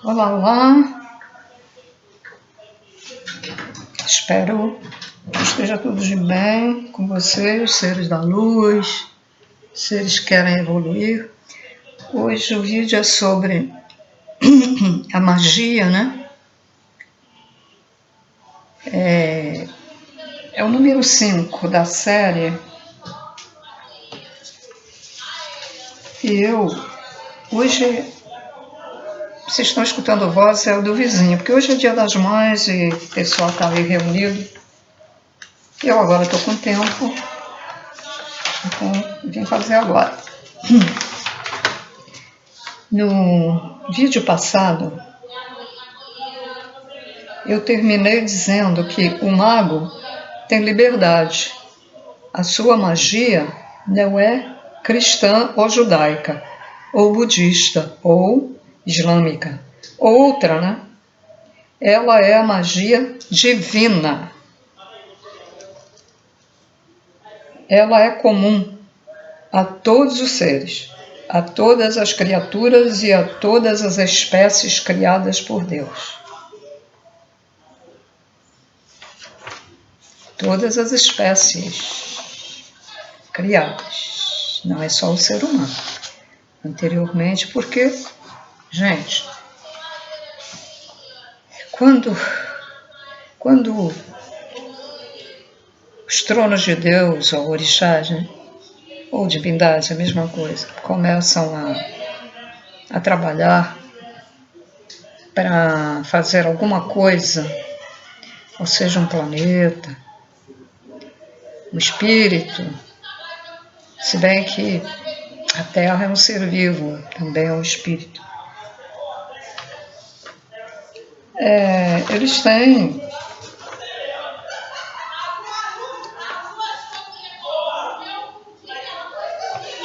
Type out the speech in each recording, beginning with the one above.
Olá, olá, espero que esteja tudo de bem com vocês, seres da luz, seres que querem evoluir. Hoje o vídeo é sobre a magia, né? É o número 5 da série. E hoje, vocês estão escutando voz, é o do vizinho, porque hoje é Dia das Mães e o pessoal está aí reunido. Eu agora estou com tempo, então vim fazer agora. No vídeo passado, eu terminei dizendo que o mago tem liberdade. A sua magia não é cristã ou judaica, ou budista, ou islâmica. Outra, né? Ela é a magia divina. Ela é comum a todos os seres, a todas as criaturas e a todas as espécies criadas por Deus. Todas as espécies criadas, não é só o ser humano. Anteriormente, porque, gente, quando os tronos de Deus, ou orixás, né, ou divindades, a mesma coisa, começam a trabalhar para fazer alguma coisa, ou seja, um planeta, um espírito, se bem que a Terra é um ser vivo, também é um espírito. Eles têm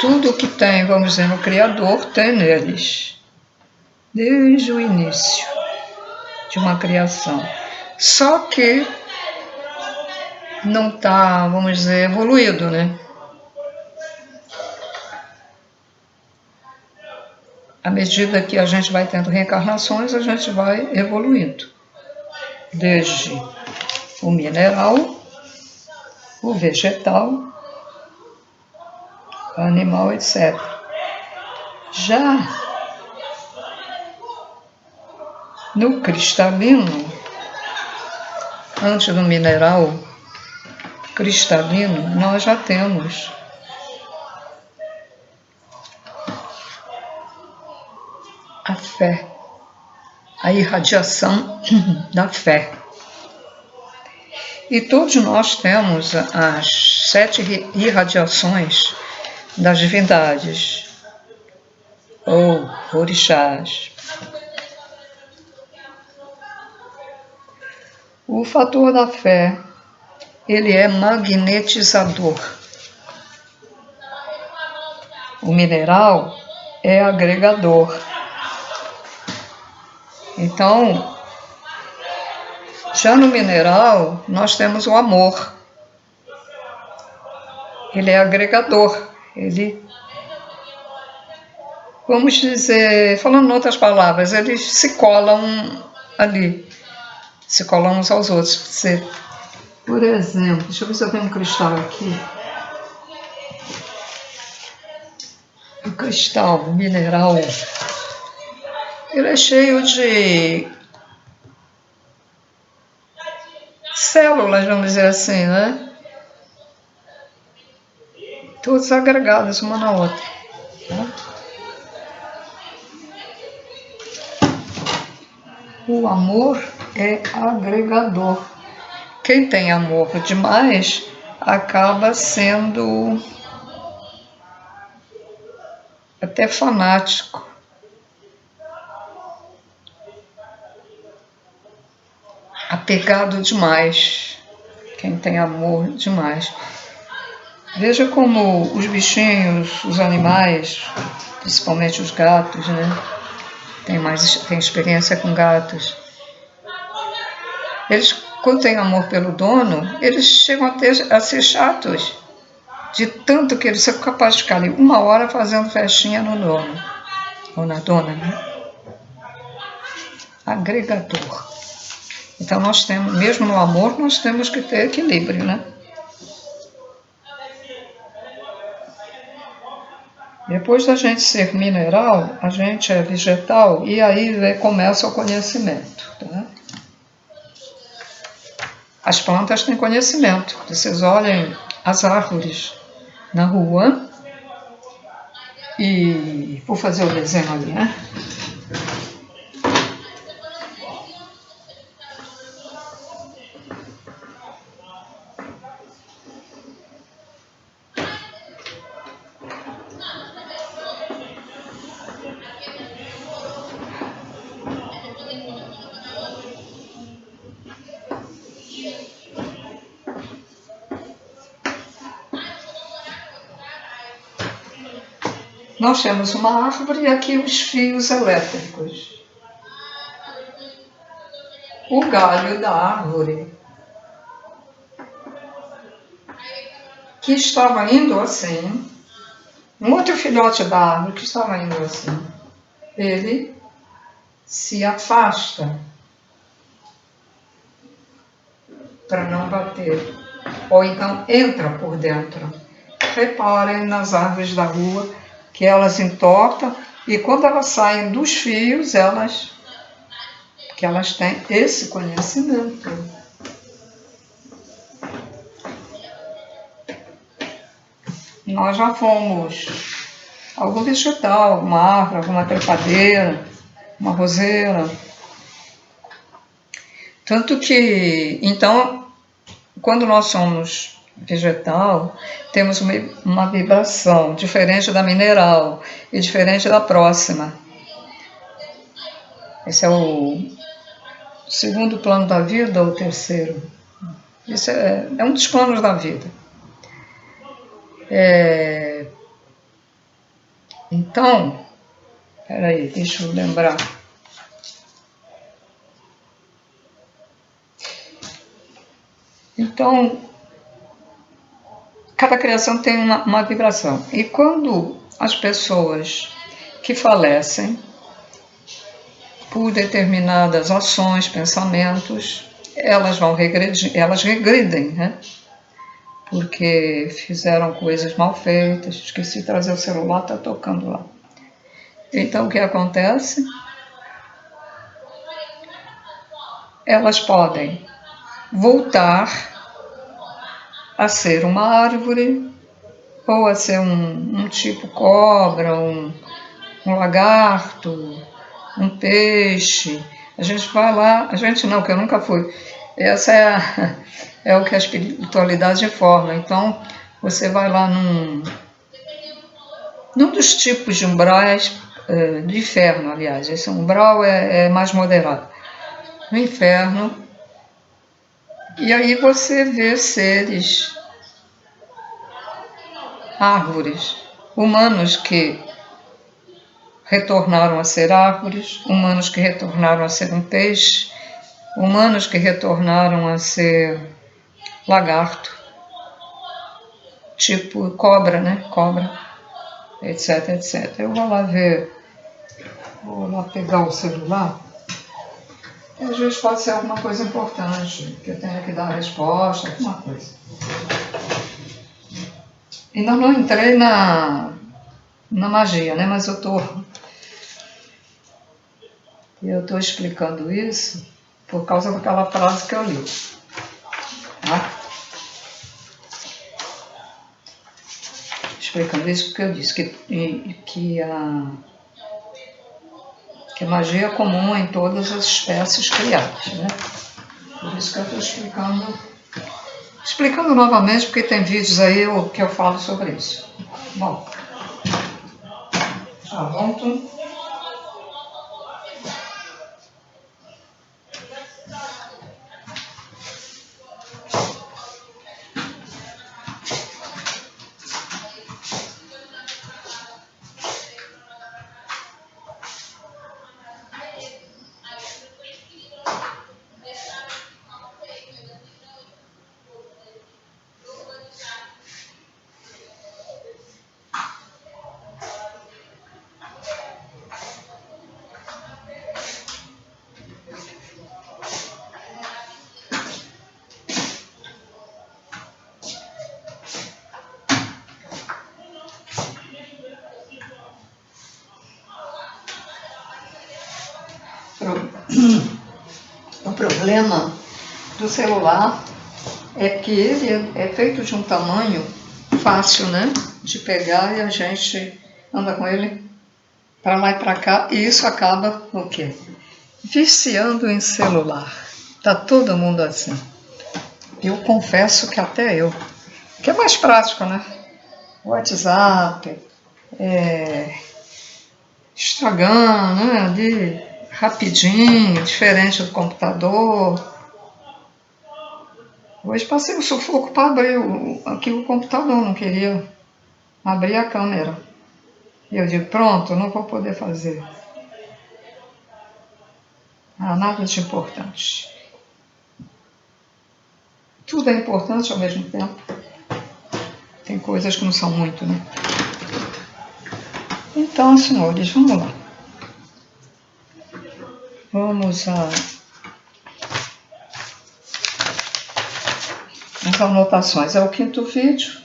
tudo o que tem, vamos dizer, no Criador, tem neles, desde o início de uma criação. Só que não está, vamos dizer, evoluído, né? À medida que a gente vai tendo reencarnações, a gente vai evoluindo. Desde o mineral, o vegetal, o animal, etc. Já no cristalino, antes do mineral cristalino, nós já temos a fé, a irradiação da fé. E todos nós temos as 7 irradiações das divindades, ou orixás. O fator da fé, ele é magnetizador. O mineral é agregador. Então, já no mineral, nós temos o amor. Ele é agregador. Ele, vamos dizer, falando em outras palavras, eles se colam ali. Se colam uns aos outros. Você, por exemplo, deixa eu ver se eu tenho um cristal aqui. O cristal, o mineral, ele é cheio de células, vamos dizer assim, né? Todas agregadas uma na outra. Tá? O amor é agregador. Quem tem amor demais acaba sendo até fanático. Apegado demais. Quem tem amor demais. Veja como os bichinhos, os animais, principalmente os gatos, né? Tem experiência com gatos. Eles, quando têm amor pelo dono, eles chegam a ser chatos. De tanto que eles são capazes de ficar ali 1 hora fazendo festinha no dono. Ou na dona, né? agregador. Então nós temos, mesmo no amor, nós temos que ter equilíbrio, né? Depois da gente ser mineral, a gente é vegetal e aí começa o conhecimento. Tá? As plantas têm conhecimento. Vocês olhem as árvores na rua e vou fazer o desenho ali, né? Nós temos uma árvore e aqui os fios elétricos. O galho da árvore, que estava indo assim, um outro filhote da árvore que estava indo assim, ele se afasta para não bater, ou então entra por dentro. Reparem nas árvores da rua que elas entortam e quando elas saem dos fios, elas têm esse conhecimento. Nós já fomos algum vegetal, uma árvore, alguma trepadeira, uma roseira. Tanto que, então, quando nós somos vegetal, temos uma vibração diferente da mineral e diferente da próxima. Esse é o segundo plano da vida ou o terceiro? Isso é um dos planos da vida. Então, peraí, deixa eu lembrar. Então, cada criação tem uma vibração. E quando as pessoas que falecem por determinadas ações, pensamentos, elas vão regredir, elas regridem, né? Porque fizeram coisas mal feitas. Esqueci de trazer o celular, está tocando lá. Então, o que acontece? Elas podem voltar a ser uma árvore, ou a ser um tipo cobra, um lagarto, um peixe. A gente vai lá, a gente não, que eu nunca fui. Essa é o que a espiritualidade informa. Então, você vai lá num dos tipos de umbrais, do inferno, aliás. Esse umbral é mais moderado. No inferno. E aí você vê seres, árvores, humanos que retornaram a ser árvores, humanos que retornaram a ser um peixe, humanos que retornaram a ser lagarto, tipo cobra, né? Cobra, etc, etc. Eu vou lá ver, vou lá pegar o celular. Às vezes pode ser alguma coisa importante, que eu tenha que dar a resposta, alguma coisa. Ainda não entrei na magia, né? Mas eu estou explicando isso por causa daquela frase que eu li. Tá? Explicando isso porque eu disse que a magia é comum em todas as espécies criadas, né? Por isso que eu estou explicando novamente, porque tem vídeos aí que eu falo sobre isso. Bom, já volto. O problema do celular é que ele é feito de um tamanho fácil, né? De pegar, e a gente anda com ele para lá e para cá, e isso acaba o quê? Viciando em celular. Tá todo mundo assim. Eu confesso que até eu. Que é mais prático, né? WhatsApp, Instagram, né? Ali, rapidinho, diferente do computador. Hoje passei um sufoco para abrir aqui o computador, não queria abrir a câmera. E eu digo, pronto, não vou poder fazer. Ah, nada de importante. Tudo é importante ao mesmo tempo. Tem coisas que não são muito, né? Então, senhores, vamos lá. Vamos às anotações. É o 5º vídeo.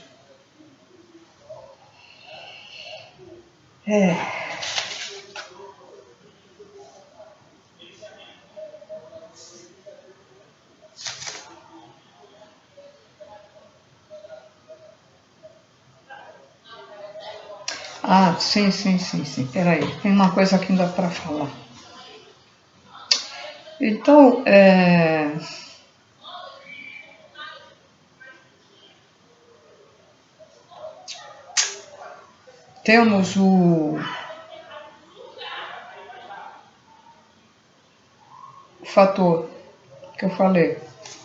Ah, sim. Peraí, tem uma coisa que ainda para falar. Então, temos o fator que eu falei,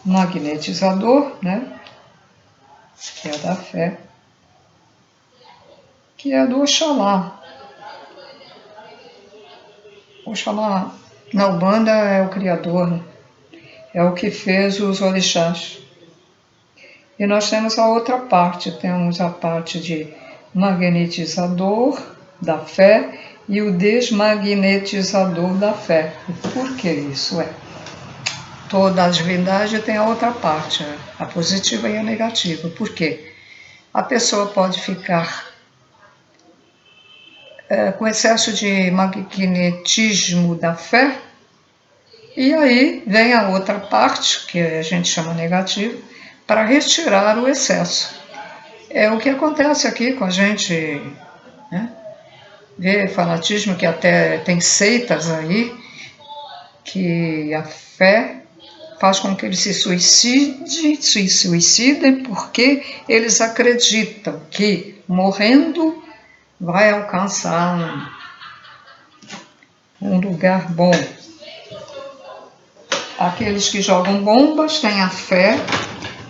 magnetizador, né? Que é da fé, que é do Oxalá. Oxalá, na Umbanda, é o Criador, né? É o que fez os orixás. E nós temos a outra parte, temos a parte de magnetizador da fé e o desmagnetizador da fé. E por que isso é? Toda a divindade tem a outra parte, a positiva e a negativa. Por quê? A pessoa pode ficar com excesso de magnetismo da fé, e aí vem a outra parte, que a gente chama negativa, para retirar o excesso. É o que acontece aqui com a gente, né? Vê fanatismo, que até tem seitas aí, que a fé faz com que eles se suicidem porque eles acreditam que morrendo vai alcançar um lugar bom. Aqueles que jogam bombas têm a fé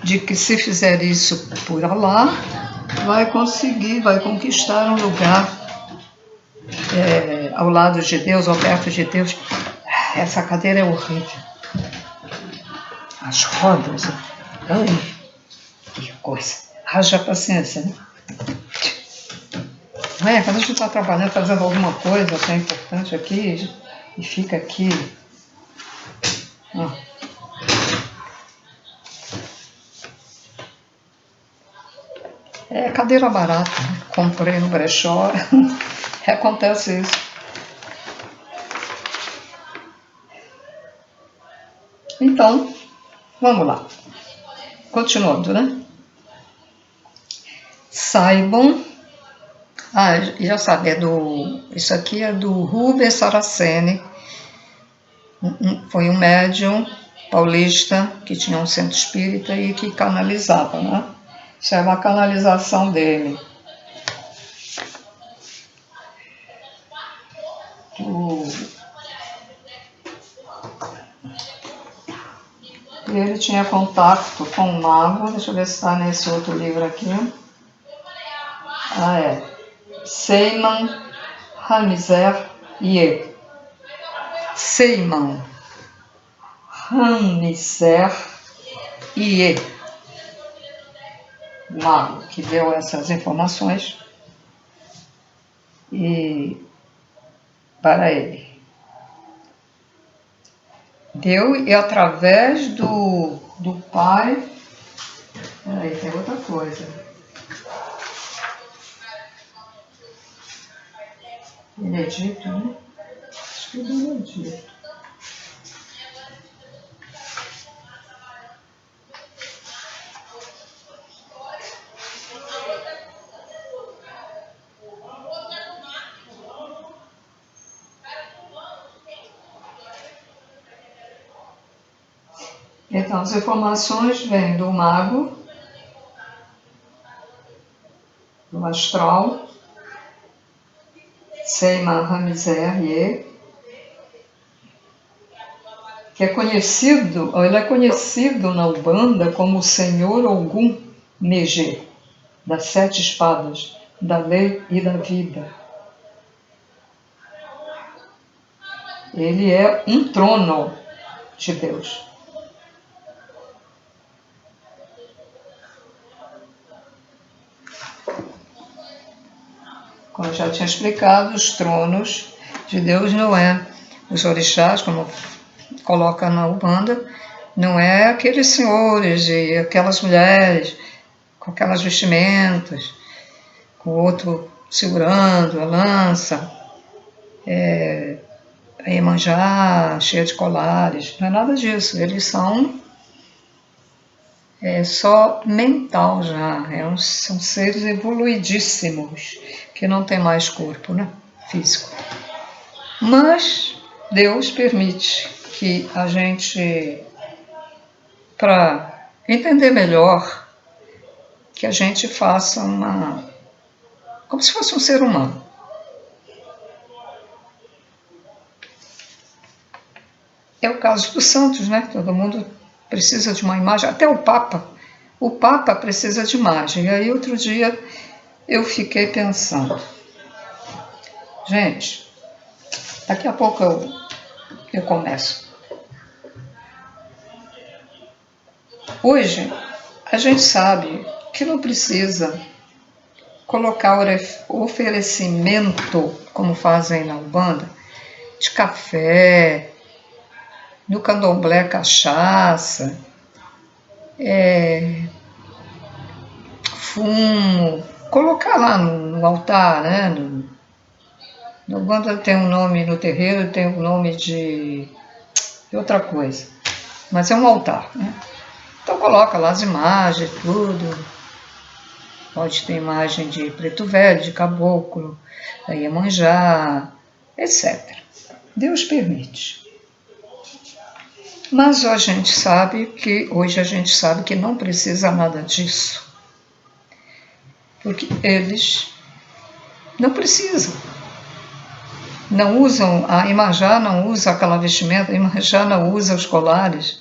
de que se fizer isso por Alá, vai conseguir, vai conquistar um lugar ao lado de Deus, ou perto de Deus. Essa cadeira é horrível. As rodas, ai, que coisa. Haja paciência, né? Não é? Quando a gente está trabalhando, fazendo alguma coisa que é importante aqui, e fica aqui. É cadeira barata, comprei no brechó. Acontece isso. Então, vamos lá. Continuando, né? Saibam. Já sabe, isso aqui é do Rubens Saraceni. Foi um médium paulista que tinha um centro espírita e que canalizava, né? Isso é uma canalização dele. Ele tinha contato com o mago, deixa eu ver se está nesse outro livro aqui. Seyman Ramizer Ye. Seyman Ramizer Ye. O mago que deu essas informações para ele. Deu, e através do pai. Peraí, tem outra coisa. Benedito, né? Acho que é Benedito. Então, as informações vêm do mago, do astral, Seima Ramizer, que é conhecido, ele é conhecido na Umbanda como o Senhor Ogum Megê, das 7 espadas, da lei e da vida. Ele é um trono de Deus. Como eu já tinha explicado, os tronos de Deus não é os orixás, como coloca na Umbanda, não é aqueles senhores e aquelas mulheres com aquelas vestimentas, com o outro segurando a lança, a Iemanjá cheia de colares, não é nada disso, eles são só mental já, são seres evoluidíssimos, que não tem mais corpo, né, físico. Mas Deus permite que a gente, para entender melhor, que a gente faça como se fosse um ser humano. É o caso dos santos, né? Todo mundo precisa de uma imagem, até o Papa. O Papa precisa de imagem. E aí outro dia eu fiquei pensando, gente, daqui a pouco eu começo. Hoje a gente sabe que não precisa colocar oferecimento, como fazem na Umbanda, de café, no candomblé cachaça, fumo, colocar lá no altar, né? No Umbanda tem um nome, no terreiro tem um nome de outra coisa, mas é um altar, né? Então coloca lá as imagens, tudo. Pode ter imagem de preto velho, de caboclo, da Iemanjá, etc. Deus permite. Mas hoje a gente sabe que não precisa nada disso. Porque eles não precisam. Não usam, a Iemanjá não usa aquela vestimenta, a Iemanjá não usa os colares.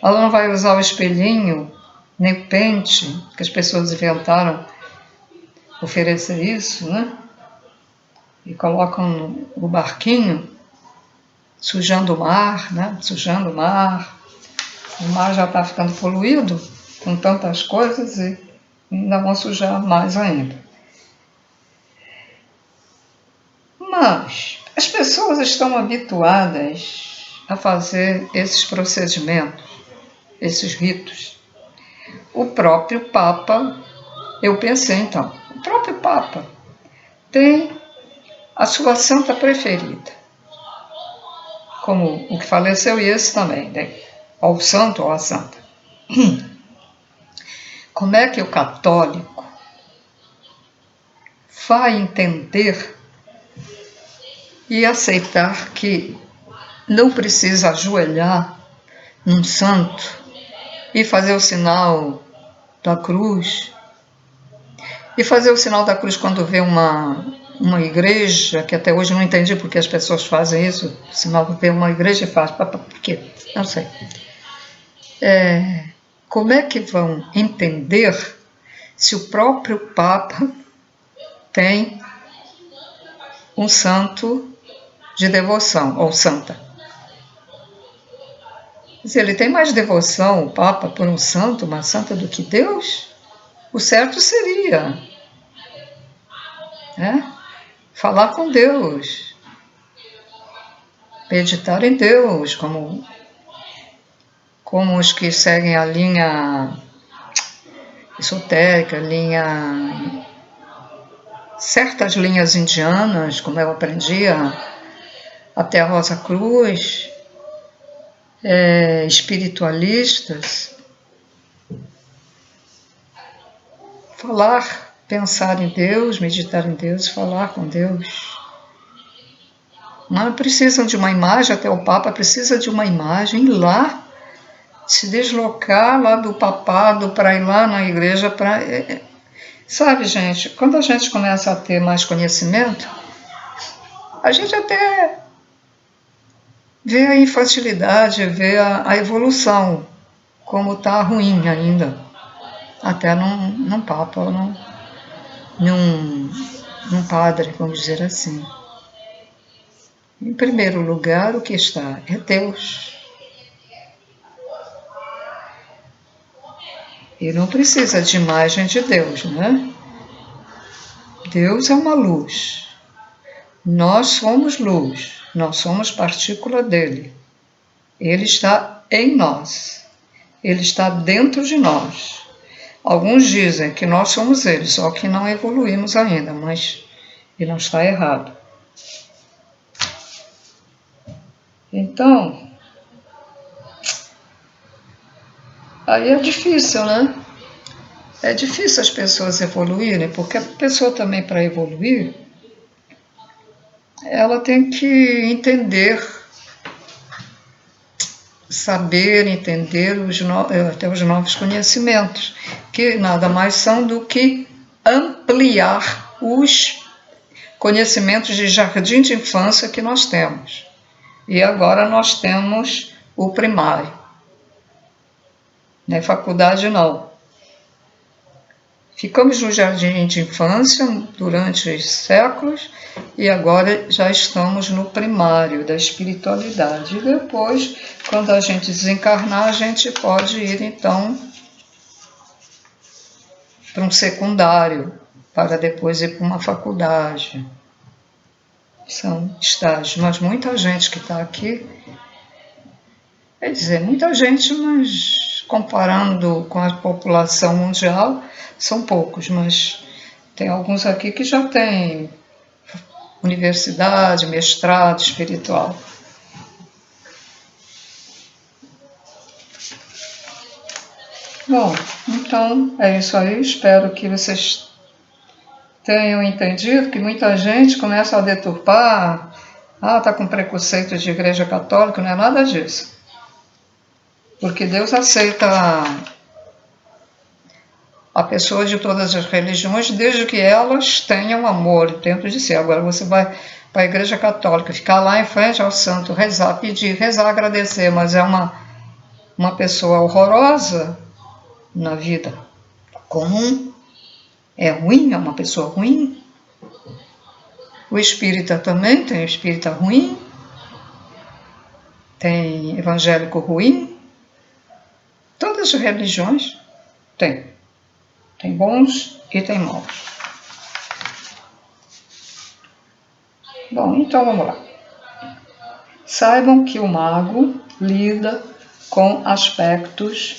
Ela não vai usar o espelhinho, nem o pente, que as pessoas inventaram oferecer isso, né? E colocam no barquinho, sujando o mar, né? Sujando o mar. O mar já está ficando poluído com tantas coisas e ainda vão sujar mais ainda. Mas as pessoas estão habituadas a fazer esses procedimentos, esses ritos. O próprio Papa, eu pensei então, o próprio Papa tem a sua santa preferida, como o que faleceu e esse também, né? Ou o santo ou a santa. Como é que o católico vai entender e aceitar que não precisa ajoelhar num santo e fazer o sinal da cruz, e fazer o sinal da cruz quando vê uma igreja, que até hoje não entendi porque as pessoas fazem isso, o sinal de ver uma igreja e faz, por quê? Não sei. Como é que vão entender se o próprio Papa tem um santo de devoção, ou santa? Se ele tem mais devoção, o Papa, por um santo, uma santa, do que Deus, o certo seria falar com Deus, meditar em Deus, como os que seguem a linha esotérica, certas linhas indianas, como eu aprendi, até a Rosa Cruz, espiritualistas, falar, pensar em Deus, meditar em Deus, falar com Deus. Não precisam de uma imagem, até o Papa precisa de uma imagem lá se deslocar lá do papado para ir lá na igreja para... Sabe, gente, quando a gente começa a ter mais conhecimento, a gente até vê a infantilidade, vê a evolução, como está ruim ainda. Até num papa, num padre, vamos dizer assim. Em primeiro lugar, o que está é Deus. E não precisa de imagem de Deus, né? Deus é uma luz. Nós somos luz, nós somos partícula dele. Ele está em nós. Ele está dentro de nós. Alguns dizem que nós somos ele, só que não evoluímos ainda, mas ele não está errado. Então, aí é difícil, né? É difícil as pessoas evoluírem, porque a pessoa também, para evoluir, ela tem que entender, saber, entender até os novos conhecimentos, que nada mais são do que ampliar os conhecimentos de jardim de infância que nós temos. E agora nós temos o primário. Não é faculdade, não. Ficamos no jardim de infância durante séculos e agora já estamos no primário da espiritualidade. E depois, quando a gente desencarnar, a gente pode ir então para um secundário, para depois ir para uma faculdade. São estágios, mas muita gente que está aqui, quer dizer, muita gente, mas comparando com a população mundial, são poucos, mas tem alguns aqui que já têm universidade, mestrado espiritual. Bom, então é isso aí, espero que vocês tenham entendido que muita gente começa a deturpar, está com preconceito de igreja católica, não é nada disso. Porque Deus aceita a pessoa de todas as religiões, desde que elas tenham amor dentro de si. Agora você vai para a igreja católica, ficar lá em frente ao santo, rezar, pedir, rezar, agradecer, mas é uma pessoa horrorosa na vida comum, é ruim, é uma pessoa ruim. O espírita também tem espírita ruim, tem evangélico ruim. Todas as religiões têm. Tem bons e tem maus. Bom, então vamos lá. Saibam que o mago lida com aspectos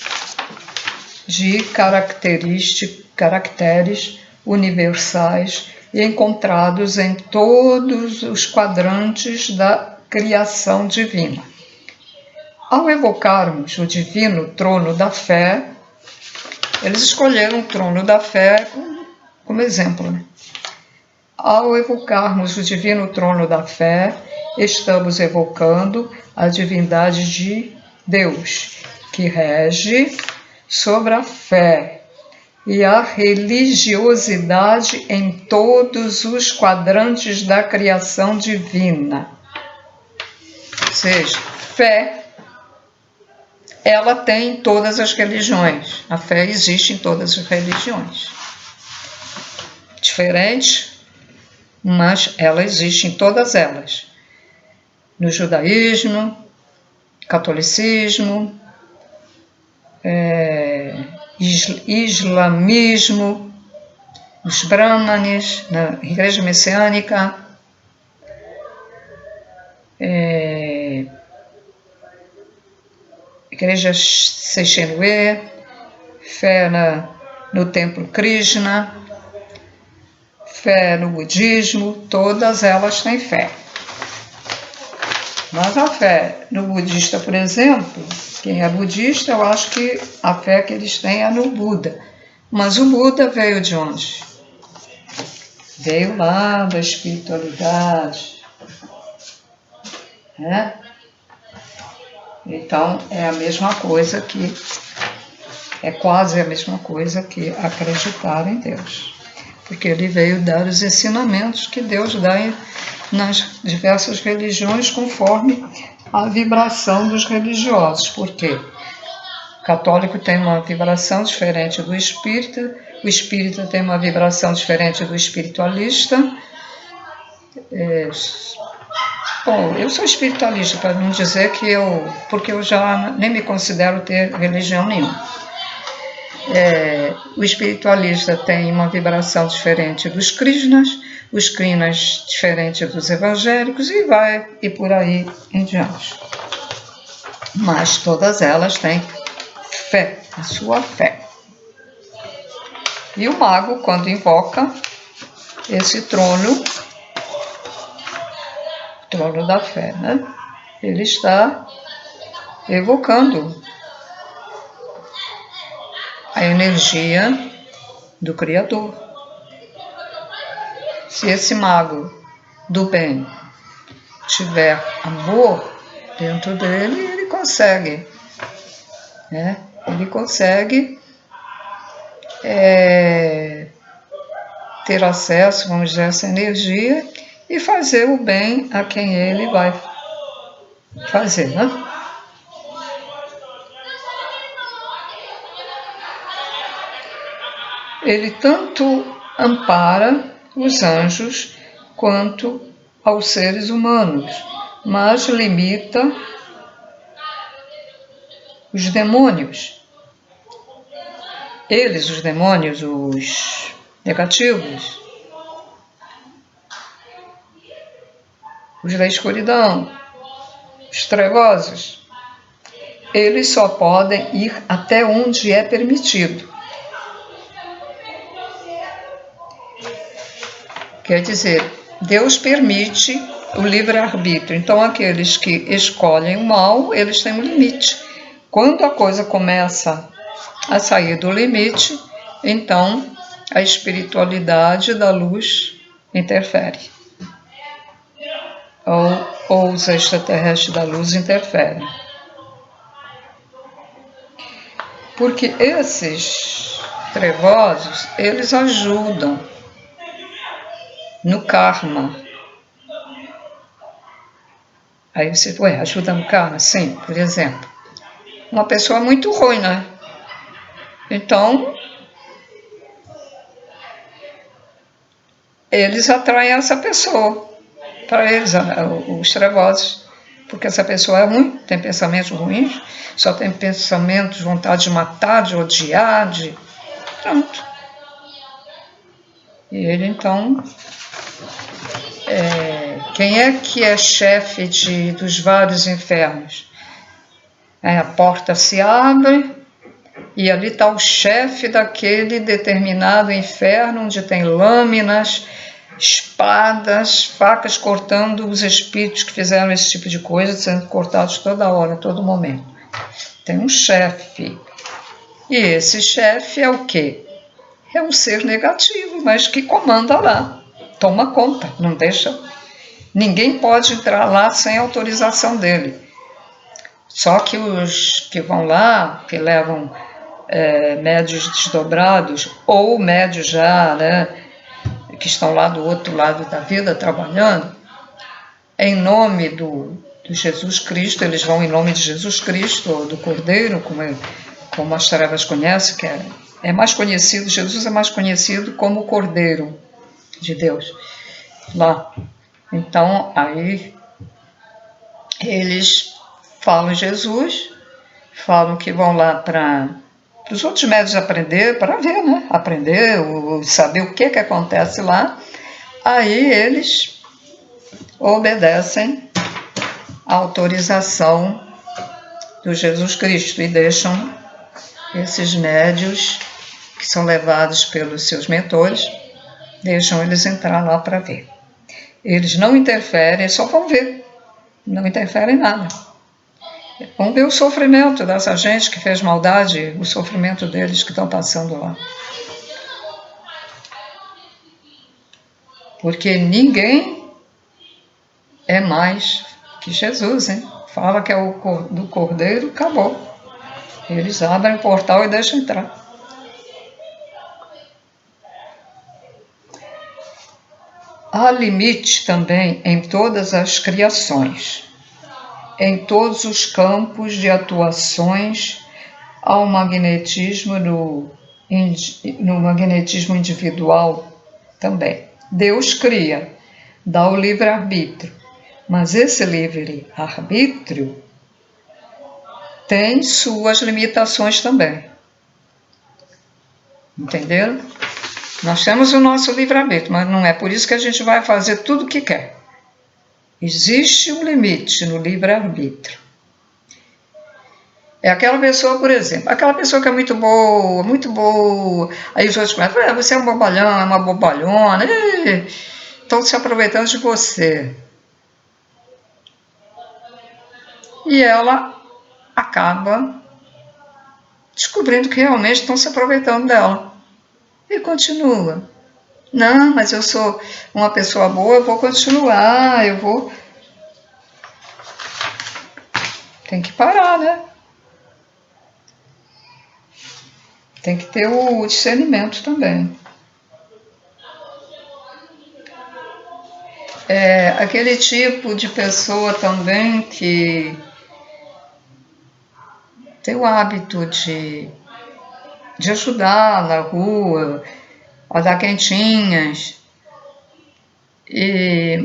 de caracteres universais e encontrados em todos os quadrantes da criação divina. Ao evocarmos o divino trono da fé, eles escolheram o trono da fé como exemplo, né? Ao evocarmos o divino trono da fé, estamos evocando a divindade de Deus, que rege sobre a fé e a religiosidade em todos os quadrantes da criação divina. Ou seja, fé, ela tem em todas as religiões. A fé existe em todas as religiões. Diferente, mas ela existe em todas elas. No judaísmo, catolicismo, islamismo, os brahmanes, na igreja messiânica, igreja Seixenuê, fé no templo Krishna, fé no budismo, todas elas têm fé. Mas a fé no budista, por exemplo, quem é budista, eu acho que a fé que eles têm é no Buda. Mas o Buda veio de onde? Veio lá da espiritualidade. Então, é a mesma coisa que, é quase a mesma coisa que acreditar em Deus. Porque ele veio dar os ensinamentos que Deus dá nas diversas religiões conforme a vibração dos religiosos. Por quê? O católico tem uma vibração diferente do espírita, o espírita tem uma vibração diferente do espiritualista. Bom, eu sou espiritualista, para não dizer que porque eu já nem me considero ter religião nenhuma. O espiritualista tem uma vibração diferente dos Krishnas, os Krishnas diferente dos evangélicos e por aí em diante. Mas todas elas têm fé, a sua fé. E o mago, quando invoca esse trono da fé, né? Ele está evocando a energia do Criador. Se esse mago do bem tiver amor dentro dele, ele consegue, né? Ele consegue ter acesso, vamos dizer, a essa energia e fazer o bem a quem ele vai fazer, né? Ele tanto ampara os anjos quanto aos seres humanos, mas limita os demônios. Eles, os demônios, os negativos, os da escuridão, os trevosos, eles só podem ir até onde é permitido. Quer dizer, Deus permite o livre-arbítrio. Então, aqueles que escolhem o mal, eles têm um limite. Quando a coisa começa a sair do limite, então a espiritualidade da luz interfere. Ou os extraterrestres da luz interferem. Porque esses trevosos, eles ajudam no karma. Aí você, ajuda no karma? Sim, por exemplo. Uma pessoa muito ruim, né? Então, eles atraem essa pessoa para eles, os trevosos. Porque essa pessoa é ruim, tem pensamentos ruins, só tem pensamentos, vontade de matar, de odiar, pronto. E ele, então, quem é que é chefe dos vários infernos? A porta se abre e ali está o chefe daquele determinado inferno, onde tem lâminas, espadas, facas cortando os espíritos que fizeram esse tipo de coisa, sendo cortados toda hora, todo momento. Tem um chefe. E esse chefe é o quê? É um ser negativo, mas que comanda lá, toma conta, não deixa. Ninguém pode entrar lá sem autorização dele. Só que os que vão lá, que levam médios desdobrados, ou médios já, né, que estão lá do outro lado da vida trabalhando, em nome do Jesus Cristo, eles vão em nome de Jesus Cristo, ou do Cordeiro, como as trevas conhecem, que é mais conhecido, Jesus é mais conhecido como o Cordeiro de Deus, lá. Então, aí, eles falam Jesus, falam que vão lá para os outros médios aprender, para ver, né? Aprender, saber o que acontece lá. Aí eles obedecem à autorização do Jesus Cristo e deixam esses médios, que são levados pelos seus mentores, deixam eles entrar lá para ver. Eles não interferem, só vão ver, não interferem em nada. Vão ver o sofrimento dessa gente que fez maldade, o sofrimento deles que estão passando lá. Porque ninguém é mais que Jesus, hein? fala que é do Cordeiro, acabou. Eles abrem o portal e deixam entrar. Há limite também em todas as criações, em todos os campos de atuações, ao magnetismo no magnetismo individual também. Deus cria, dá o livre-arbítrio, mas esse livre-arbítrio tem suas limitações também. Entenderam? Nós temos o nosso livre-arbítrio, mas não é por isso que a gente vai fazer tudo o que quer. Existe um limite no livre-arbítrio. É aquela pessoa, por exemplo, aquela pessoa que é muito boa, aí os outros falam, você é um bobalhão, é uma bobalhona, estão se aproveitando de você. E ela acaba descobrindo que realmente estão se aproveitando dela. E continua. Não, mas eu sou uma pessoa boa, eu vou continuar, Tem que parar, né? Tem que ter o discernimento também. É aquele tipo de pessoa também que tem o hábito de ajudar na rua, a dar quentinhas,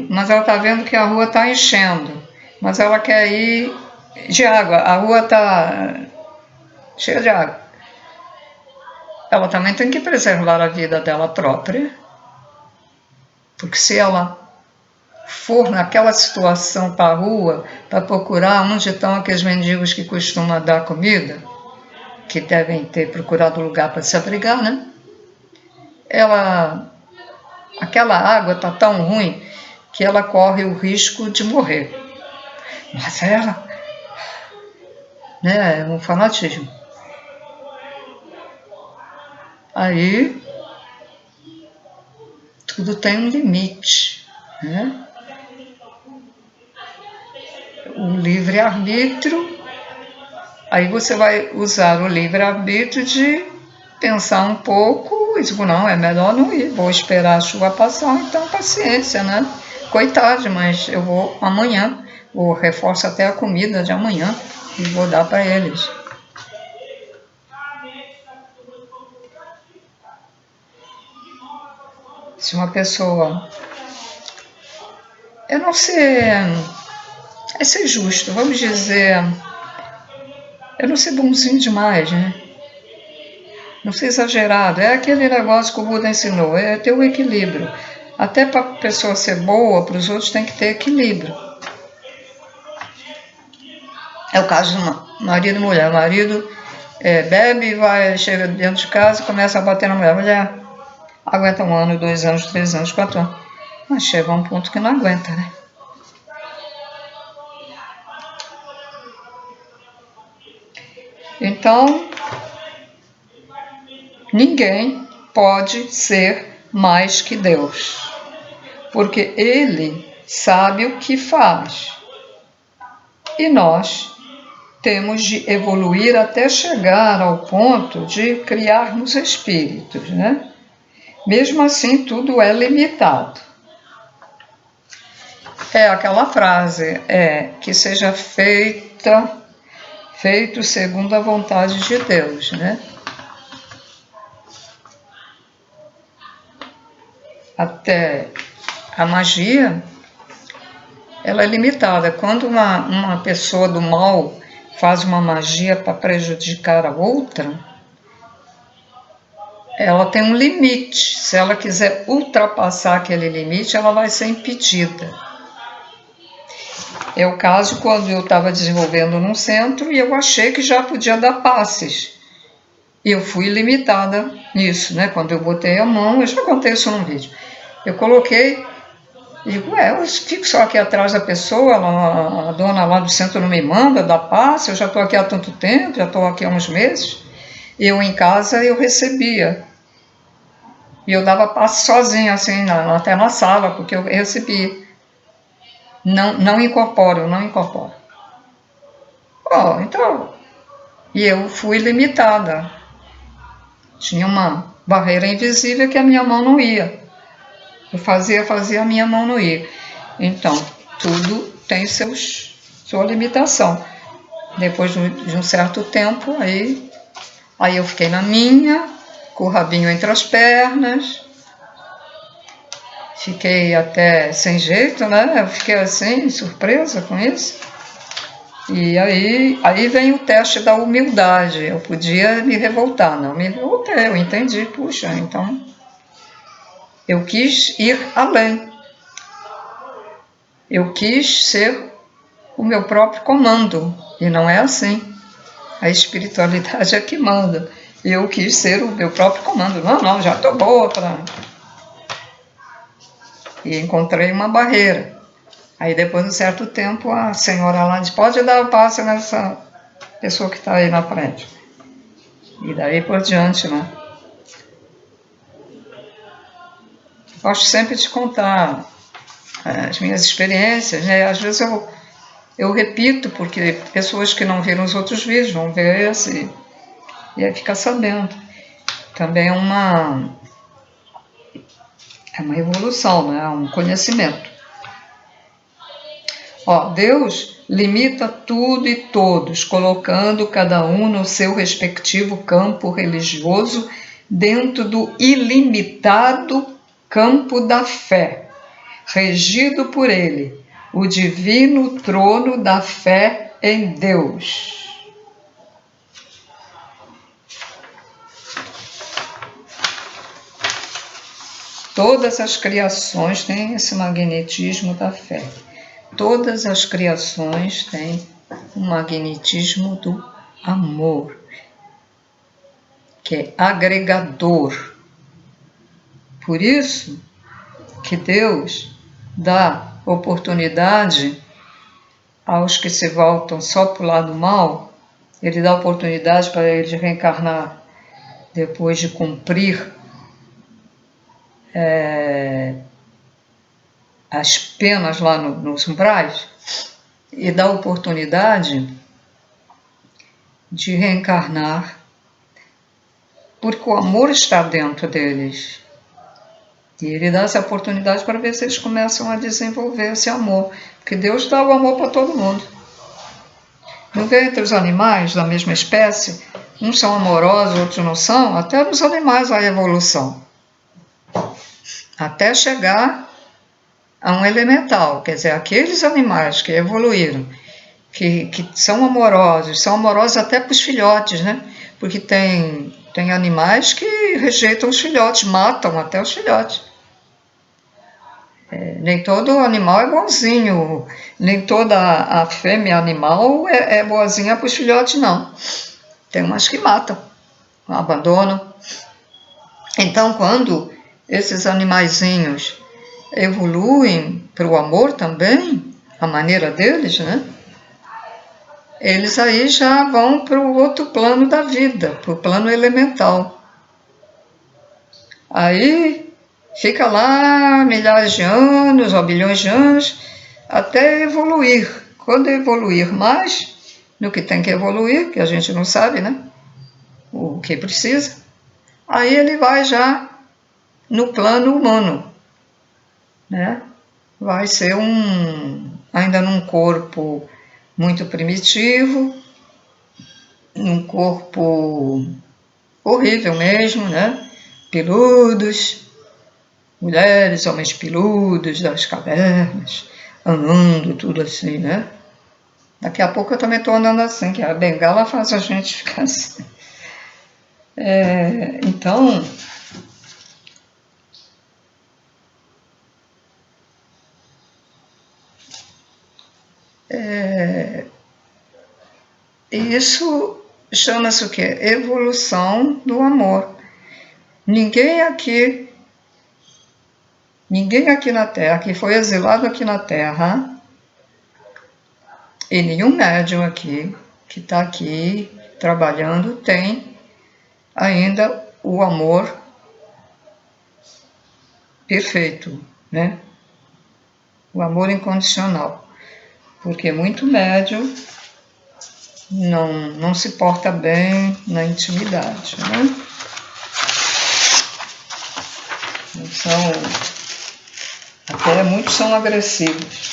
mas ela está vendo que a rua está enchendo, mas ela quer ir de água, a rua está cheia de água. Ela também tem que preservar a vida dela própria, porque se ela for naquela situação para a rua, para procurar onde estão aqueles mendigos que costumam dar comida, que devem ter procurado lugar para se abrigar, né? Aquela água está tão ruim que ela corre o risco de morrer. Mas ela, né, é um fanatismo. Aí, tudo tem um limite, né? O livre-arbítrio, aí você vai usar o livre-arbítrio de pensar um pouco e digo, não, é melhor não ir, vou esperar a chuva passar, então paciência, né? Coitado, mas eu vou amanhã, vou reforço até a comida de amanhã e vou dar para eles. Se uma pessoa... Eu não sei... É ser justo, vamos dizer... Eu não ser bonzinho demais, né? Não ser exagerado. É aquele negócio que o Buda ensinou, é ter o equilíbrio. Até para a pessoa ser boa, para os outros tem que ter equilíbrio. É o caso de marido e mulher. O marido bebe, chega dentro de casa e começa a bater na mulher. A mulher aguenta 1 ano, 2 anos, 3 anos, 4 anos. Mas chega a um ponto que não aguenta, né? Então, ninguém pode ser mais que Deus, porque Ele sabe o que faz. E nós temos de evoluir até chegar ao ponto de criarmos espíritos, né? Mesmo assim, tudo é limitado. É aquela frase, que seja feito segundo a vontade de Deus, né? Até a magia, ela é limitada. Quando uma pessoa do mal faz uma magia para prejudicar a outra, ela tem um limite. Se ela quiser ultrapassar aquele limite, ela vai ser impedida. É o caso quando eu estava desenvolvendo num centro e eu achei que já podia dar passes. E eu fui limitada nisso, né? Quando eu botei a mão, eu já contei isso num vídeo. Eu coloquei, digo, eu fico só aqui atrás da pessoa, a dona lá do centro não me manda dar passe, eu já estou aqui há tanto tempo, já estou aqui há uns meses. Eu em casa, eu recebia. E eu dava passe sozinha, assim, até na sala, porque eu recebia. Não incorporo. bom, então... E eu fui limitada. Tinha uma barreira invisível que a minha mão não ia. Eu fazia, a minha mão não ia. Então, tudo tem sua limitação. Depois de um certo tempo, aí eu fiquei na minha, com o rabinho entre as pernas. Fiquei até sem jeito, né? Eu fiquei assim, surpresa com isso. E aí vem o teste da humildade. Eu podia me revoltar, não me revoltei, eu entendi, puxa, então eu quis ir além. Eu quis ser o meu próprio comando, e não é assim. A espiritualidade é que manda. Eu quis ser o meu próprio comando. Não, já estou boa para... E encontrei uma barreira. Aí depois de um certo tempo a senhora lá disse, pode dar o passe nessa pessoa que está aí na frente. E daí por diante, né? Gosto sempre de contar as minhas experiências, né? Às vezes eu repito, porque pessoas que não viram os outros vídeos vão ver esse e aí fica sabendo. Também é uma evolução, né? Um conhecimento. Ó, Deus limita tudo e todos, colocando cada um no seu respectivo campo religioso dentro do ilimitado campo da fé, regido por Ele, o divino trono da fé em Deus. Todas as criações têm esse magnetismo da fé. Todas as criações têm o magnetismo do amor, que é agregador. Por isso que Deus dá oportunidade aos que se voltam só para o lado mal, Ele dá oportunidade para eles reencarnar depois de cumprir as penas lá nos umbrais, e dá oportunidade de reencarnar porque o amor está dentro deles. E Ele dá essa oportunidade para ver se eles começam a desenvolver esse amor. Porque Deus dá o amor para todo mundo. Não vê entre os animais da mesma espécie, uns são amorosos, outros não são, até nos animais há evolução. Até chegar a um elemental, quer dizer, aqueles animais que evoluíram, que são amorosos até para os filhotes, né? Porque tem animais que rejeitam os filhotes, matam até os filhotes. Nem todo animal é bonzinho, nem toda a fêmea animal é boazinha para os filhotes, não. Tem umas que matam, abandonam. Então, quando esses animaizinhos evoluem para o amor também, a maneira deles, né? Eles aí já vão para o outro plano da vida, para o plano elemental. Aí fica lá milhares de anos ou bilhões de anos até evoluir. Quando evoluir mais no que tem que evoluir, que a gente não sabe, né? O que precisa, aí ele vai já no plano humano, né? Vai ser ainda num corpo muito primitivo, num corpo horrível mesmo, né? Peludos, mulheres, homens peludos das cavernas, andando tudo assim, né? Daqui a pouco eu também estou andando assim, que a bengala faz a gente ficar assim. Então, isso chama-se o quê? Evolução do amor. Ninguém aqui na Terra, que foi exilado aqui na Terra, e nenhum médium aqui, que está aqui trabalhando, tem ainda o amor perfeito, né? O amor incondicional. Porque muito médium não se porta bem na intimidade, né? Até muitos são agressivos.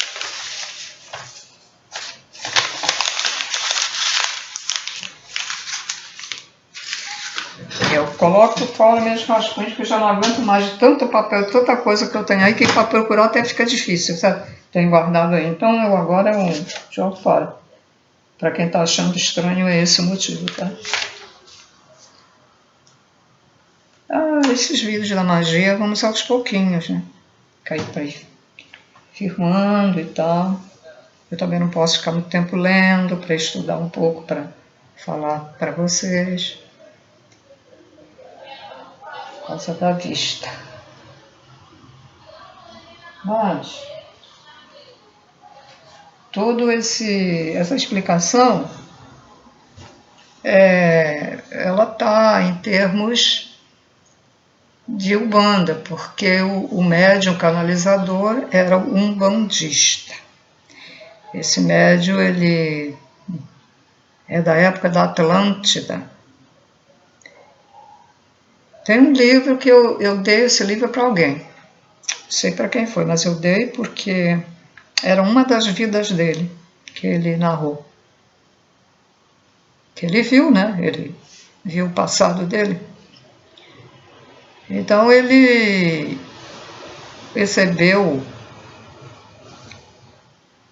Eu coloco fora meus rascunhos, porque eu já não aguento mais de tanto papel, tanta coisa que eu tenho aí, que para procurar até fica difícil, sabe? Tenho guardado aí. Então agora eu jogo fora. Para quem está achando estranho, é esse o motivo, tá? Esses vídeos da magia, vamos aos pouquinhos, né? Cair para ir firmando e tal. Eu também não posso ficar muito tempo lendo, para estudar um pouco, para falar para vocês. Por causa da vista. Mas toda essa explicação, ela está em termos de Umbanda, porque o médium canalizador era o umbandista. Esse médium, ele é da época da Atlântida. Tem um livro que eu dei esse livro para alguém. Não sei para quem foi, mas eu dei porque era uma das vidas dele que ele narrou. Que ele viu, né? Ele viu o passado dele. Então ele recebeu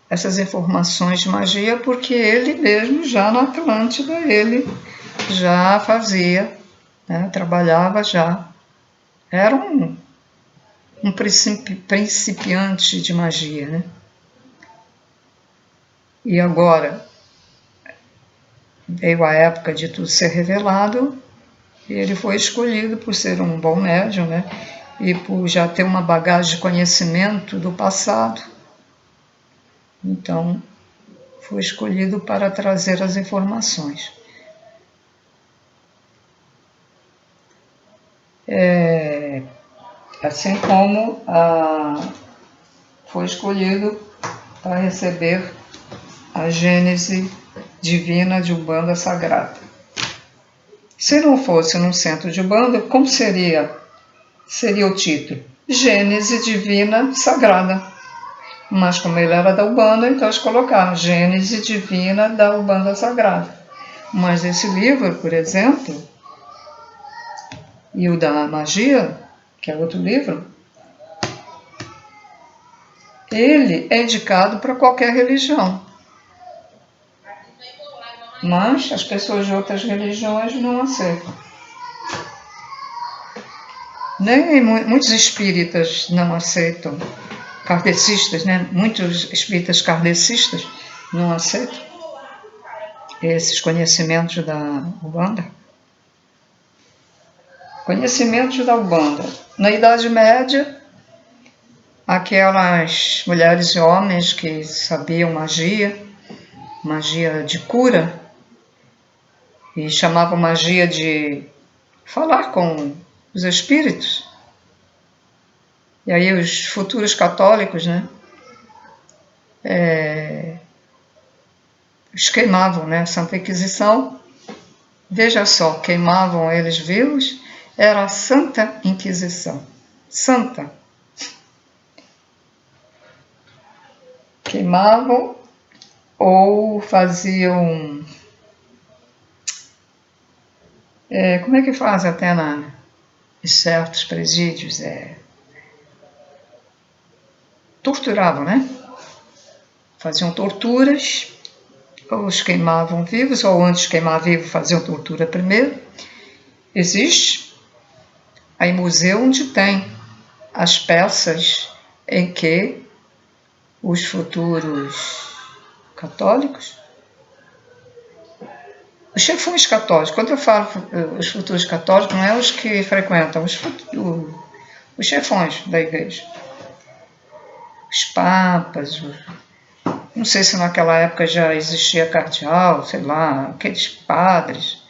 essas informações de magia porque ele mesmo, já na Atlântida, ele já fazia, né? Trabalhava já. Era um principiante de magia, né? E agora veio a época de tudo ser revelado e ele foi escolhido por ser um bom médium, né? E por já ter uma bagagem de conhecimento do passado. Então, foi escolhido para trazer as informações. Assim como foi escolhido para receber a Gênese Divina de Umbanda Sagrada. Se não fosse num centro de Umbanda, como seria o título? Gênese Divina Sagrada. Mas como ele era da Umbanda, então eles colocaram Gênese Divina da Umbanda Sagrada. Mas esse livro, por exemplo, e o da magia, que é outro livro, ele é indicado para qualquer religião. Mas as pessoas de outras religiões não aceitam. Nem muitos espíritas não aceitam. Kardecistas, né? Muitos espíritas kardecistas não aceitam esses conhecimentos da Umbanda. Conhecimentos da Umbanda. Na Idade Média, aquelas mulheres e homens que sabiam magia de cura, e chamavam magia de falar com os espíritos. E aí os futuros católicos, né, os queimavam, né, Santa Inquisição, veja só, queimavam eles vivos, era a Santa Inquisição, santa. Queimavam ou faziam, como é que faz até em certos presídios, torturavam, né? Faziam torturas, ou os queimavam vivos, ou antes de queimar vivo faziam tortura primeiro. Existe aí museu onde tem as peças em que os futuros católicos, os chefões católicos, quando eu falo os futuros católicos, não é os que frequentam, os chefões da igreja, os papas, não sei se naquela época já existia cardeal, sei lá, aqueles padres,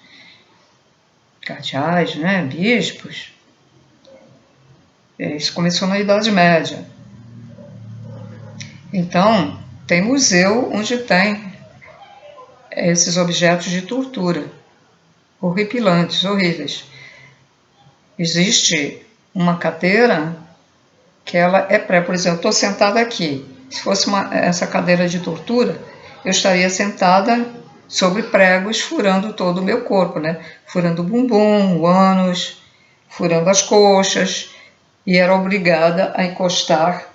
cardeais, né, bispos. Isso começou na Idade Média. Então, tem museu onde tem esses objetos de tortura, horripilantes, horríveis. Existe uma cadeira que ela é por exemplo, eu estou sentada aqui. Se fosse essa cadeira de tortura, eu estaria sentada sobre pregos, furando todo o meu corpo, né? Furando o bumbum, o ânus, furando as coxas, e era obrigada a encostar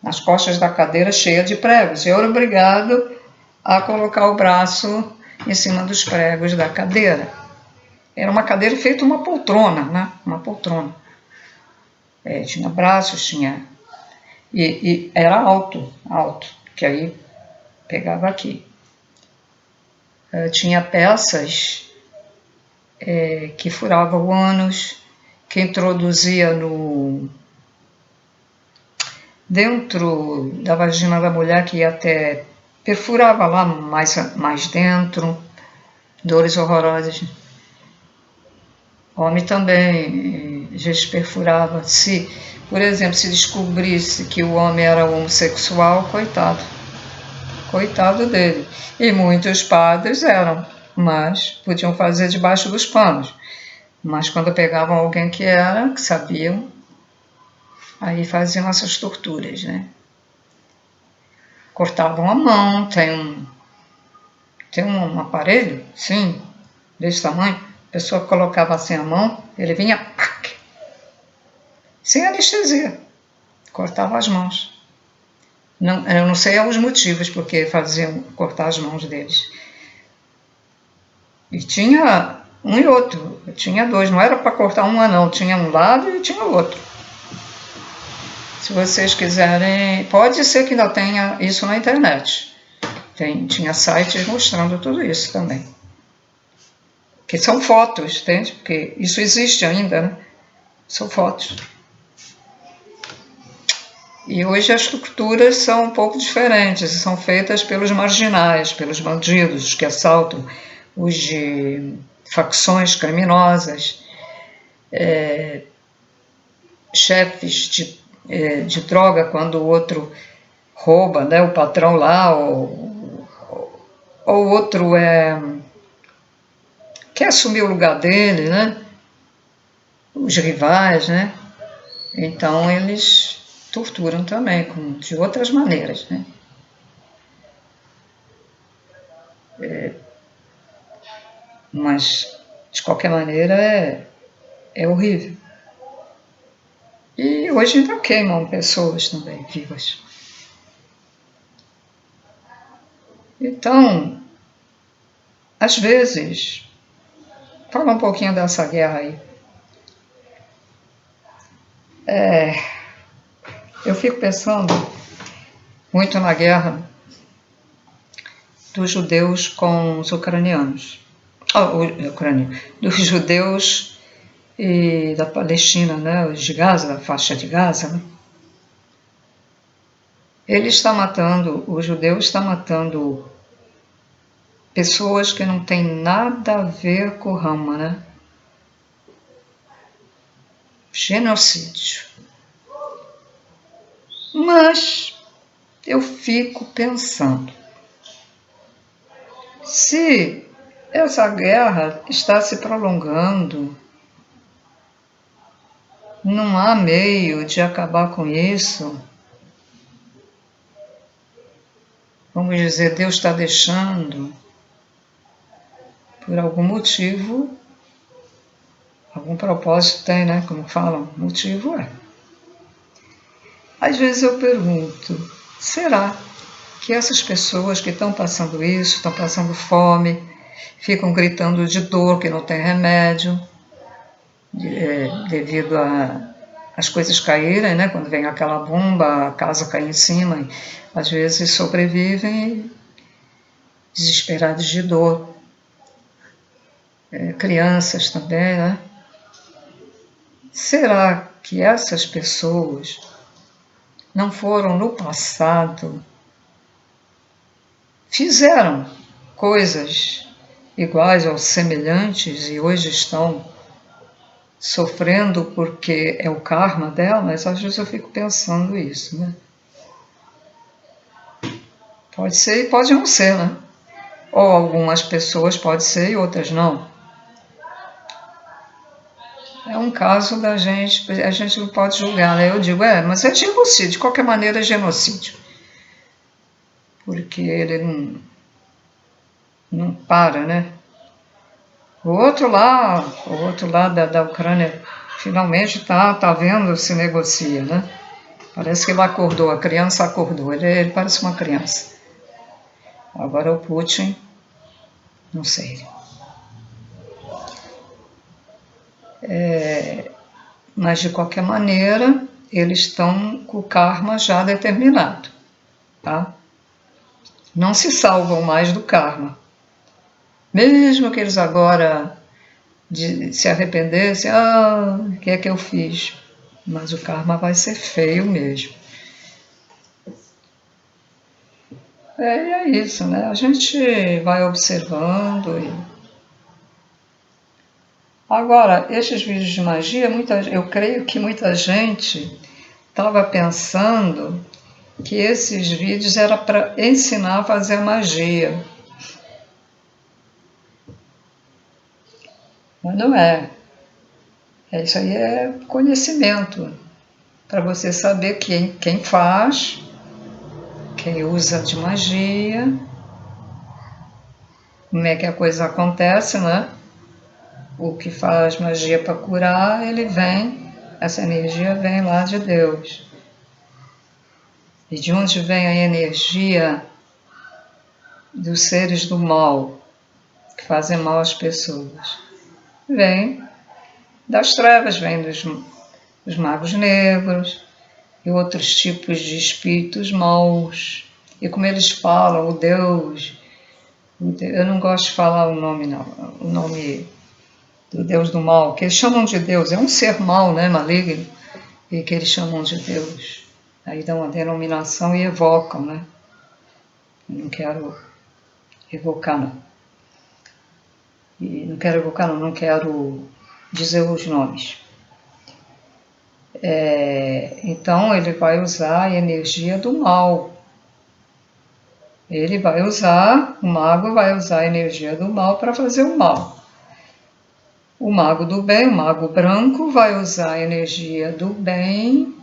nas costas da cadeira cheia de pregos. Eu era obrigado a colocar o braço em cima dos pregos da cadeira. Era uma cadeira feita uma poltrona, né? Uma poltrona. Tinha braços, tinha... E era alto, que aí pegava aqui. Tinha peças que furavam o ânus, que introduzia dentro da vagina da mulher, que até perfurava lá mais dentro, dores horrorosas. Homem também, às vezes perfurava. Se, por exemplo, se descobrisse que o homem era homossexual, coitado dele. E muitos padres eram, mas podiam fazer debaixo dos panos. Mas quando pegavam alguém que sabiam, aí faziam essas torturas, né? Cortavam a mão, tem um aparelho, sim, desse tamanho, a pessoa colocava assim a mão, ele vinha, pac, sem anestesia, cortava as mãos. Eu não sei os motivos porque faziam cortar as mãos deles. E tinha um e outro, tinha dois, não era para cortar uma não, tinha um lado e tinha o outro. Se vocês quiserem, pode ser que ainda tenha isso na internet. Tinha sites mostrando tudo isso também. Que são fotos, entende? Porque isso existe ainda, né? São fotos. E hoje as torturas são um pouco diferentes, são feitas pelos marginais, pelos bandidos que assaltam, os de facções criminosas, chefes de droga, quando o outro rouba, né, o patrão lá, ou o outro quer assumir o lugar dele, né? Os rivais, né? Então eles torturam também, de outras maneiras, né? Mas, de qualquer maneira, é horrível. E hoje ainda queimam pessoas também vivas. Então, às vezes, fala um pouquinho dessa guerra aí. Eu fico pensando muito na guerra dos judeus com os ucranianos. Dos judeus e da Palestina, né, os de Gaza, da faixa de Gaza, né? O judeu está matando pessoas que não têm nada a ver com o Rama, né? Genocídio. Mas eu fico pensando, se essa guerra está se prolongando, não há meio de acabar com isso. Vamos dizer, Deus está deixando, por algum motivo, algum propósito tem, né? Como falam, motivo é. Às vezes eu pergunto, será que essas pessoas que estão passando isso, estão passando fome, ficam gritando de dor que não tem remédio, devido às coisas caírem, né? Quando vem aquela bomba, a casa cai em cima, e às vezes sobrevivem desesperados de dor. Crianças também, né? Será que essas pessoas não foram no passado, fizeram coisas iguais ou semelhantes e hoje estão sofrendo porque é o karma delas? Às vezes eu fico pensando isso, né? Pode ser e pode não ser, né? Ou algumas pessoas pode ser e outras não. É um caso da gente, a gente não pode julgar, né? Eu digo, mas é genocídio, de qualquer maneira é genocídio. Porque ele não para, né? O outro lá da Ucrânia, finalmente tá vendo se negocia, né? Parece que ele acordou, a criança acordou, ele parece uma criança. Agora o Putin, não sei. Mas de qualquer maneira, eles estão com o karma já determinado, tá? Não se salvam mais do karma. Mesmo que eles agora se arrependessem, o que é que eu fiz? Mas o karma vai ser feio mesmo. É isso, né? A gente vai observando. Agora, esses vídeos de magia, eu creio que muita gente estava pensando que esses vídeos era para ensinar a fazer magia. Mas não é. Isso aí é conhecimento. Para você saber quem faz, quem usa de magia, como é que a coisa acontece, né? O que faz magia para curar, essa energia vem lá de Deus. E de onde vem a energia dos seres do mal, que fazem mal às pessoas? Vem das trevas, vem dos magos negros e outros tipos de espíritos maus. E como eles falam, eu não gosto de falar o nome não, o nome do Deus do mal, que eles chamam de Deus, é um ser mau, né, maligno, e que eles chamam de Deus. Aí dão uma denominação e evocam, né? Eu não quero evocar, não. E não quero evocar, não quero dizer os nomes. Então ele vai usar a energia do mal. O mago vai usar a energia do mal para fazer o mal. O mago do bem, o mago branco, vai usar a energia do bem,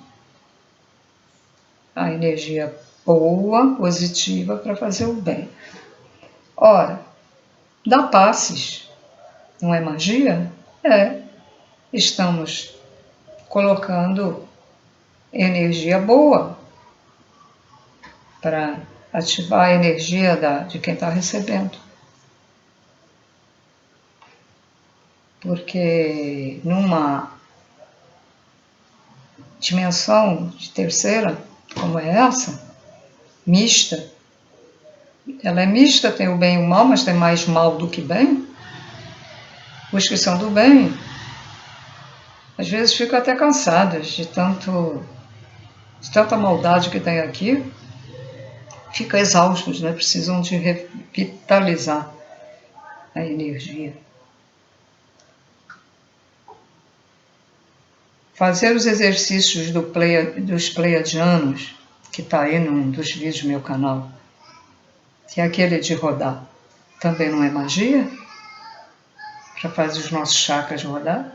a energia boa, positiva, para fazer o bem. Ora, dá passes, não é magia? Estamos colocando energia boa para ativar a energia de quem está recebendo. Porque numa dimensão de terceira, como é essa, mista, ela é mista, tem o bem e o mal, mas tem mais mal do que bem. Os que são do bem, às vezes ficam até cansados de tanta maldade que tem aqui, ficam exaustos, né? Precisam de revitalizar a energia. Fazer os exercícios dos pleiadianos, que está aí num dos vídeos do meu canal, que é aquele de rodar, também não é magia? Para fazer os nossos chakras rodar?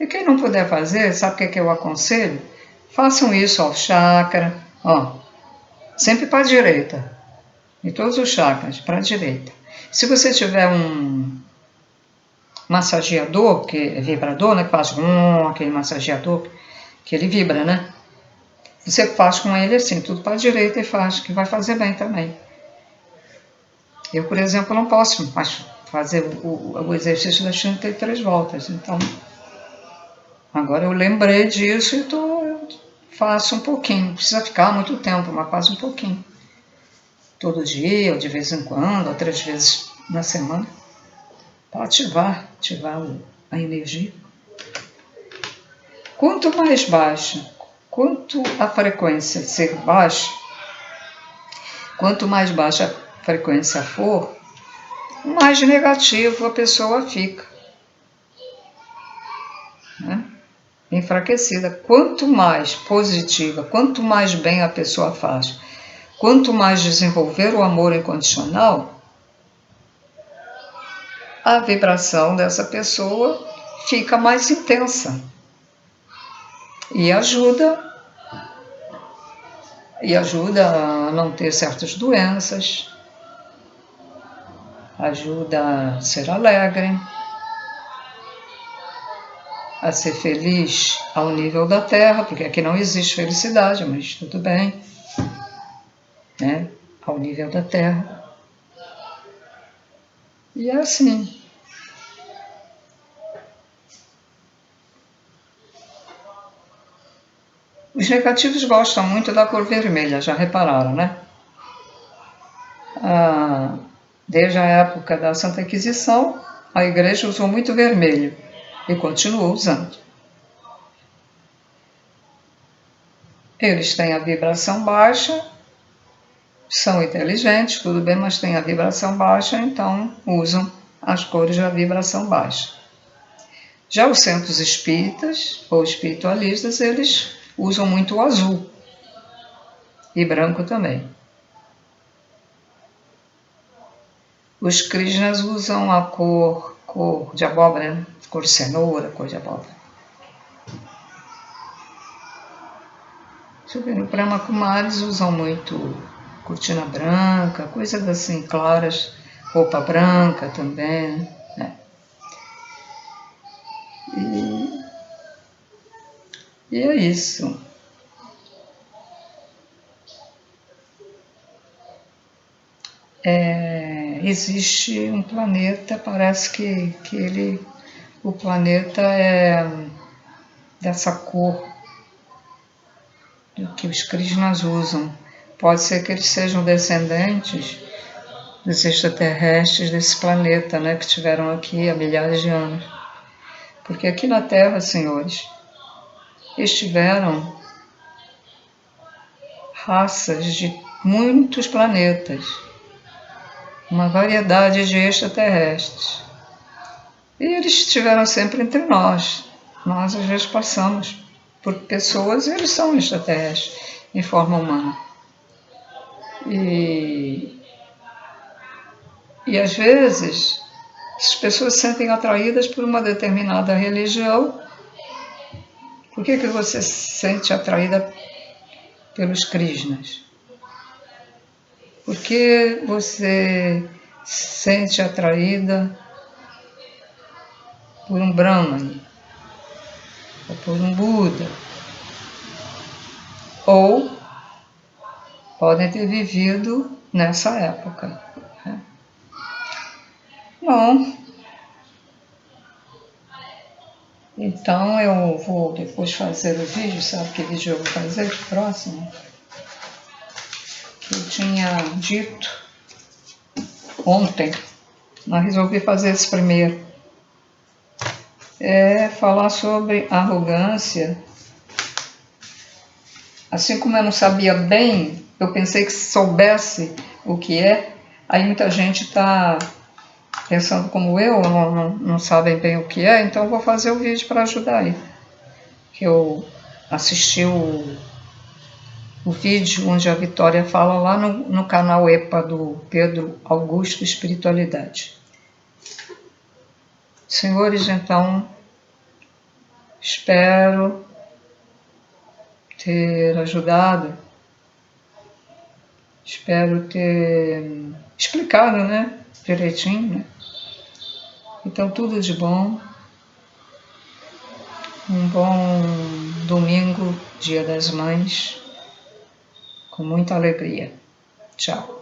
E quem não puder fazer, sabe o que eu aconselho? Façam isso ao chakra, sempre para a direita, em todos os chakras, para a direita. Se você tiver um massageador, que é vibrador, né, que faz aquele massageador, que ele vibra, né? Você faz com ele assim, tudo para a direita e faz, que vai fazer bem também. Eu, por exemplo, não posso fazer o exercício das 33 voltas, então agora eu lembrei disso e faço um pouquinho, não precisa ficar muito tempo, mas faço um pouquinho. Todo dia, ou de vez em quando, ou 3 vezes na semana, para ativar a energia. Quanto mais baixa, quanto a frequência ser baixa, quanto mais baixa a frequência for, mais negativo a pessoa fica, né? Enfraquecida. Quanto mais positiva, quanto mais bem a pessoa faz, quanto mais desenvolver o amor incondicional, a vibração dessa pessoa fica mais intensa e ajuda a não ter certas doenças, ajuda a ser alegre, a ser feliz ao nível da Terra, porque aqui não existe felicidade, mas tudo bem, né? Ao nível da Terra. E é assim. Os negativos gostam muito da cor vermelha, já repararam, né? Desde a época da Santa Inquisição, a Igreja usou muito vermelho e continuou usando. Eles têm a vibração baixa, são inteligentes, tudo bem, mas têm a vibração baixa, então usam as cores da vibração baixa. Já os centros espíritas ou espiritualistas, eles usam muito o azul e branco também. Os Krishnas usam a cor de abóbora, né? Cor de cenoura, cor de abóbora. No Brahma Kumaris usam muito cortina branca, coisas assim claras, roupa branca também, né? E é isso. Existe um planeta, parece que o planeta é dessa cor que os Krishnas usam. Pode ser que eles sejam descendentes dos extraterrestres desse planeta, né, que estiveram aqui há milhares de anos. Porque aqui na Terra, senhores, estiveram raças de muitos planetas, uma variedade de extraterrestres. E eles estiveram sempre entre nós. Nós, às vezes, passamos por pessoas e eles são extraterrestres em forma humana. E às vezes, as pessoas se sentem atraídas por uma determinada religião. Por que você se sente atraída pelos Krishnas? Por que você se sente atraída por um Brahmane? Ou por um Buda? Ou podem ter vivido nessa época. Né? Bom, então eu vou depois fazer o vídeo, sabe que vídeo eu vou fazer? Próximo. Que eu tinha dito ontem, mas resolvi fazer esse primeiro. Falar sobre arrogância. Assim como eu não sabia bem, eu pensei que soubesse o que é, aí muita gente está pensando como eu, não sabem bem o que é, então eu vou fazer o vídeo para ajudar aí. Que eu assisti o vídeo onde a Vitória fala lá no canal EPA do Pedro Augusto Espiritualidade. Senhores, então, espero ter ajudado, espero ter explicado, né, direitinho, né? Então, tudo de bom. Um bom domingo, Dia das Mães, com muita alegria. Tchau.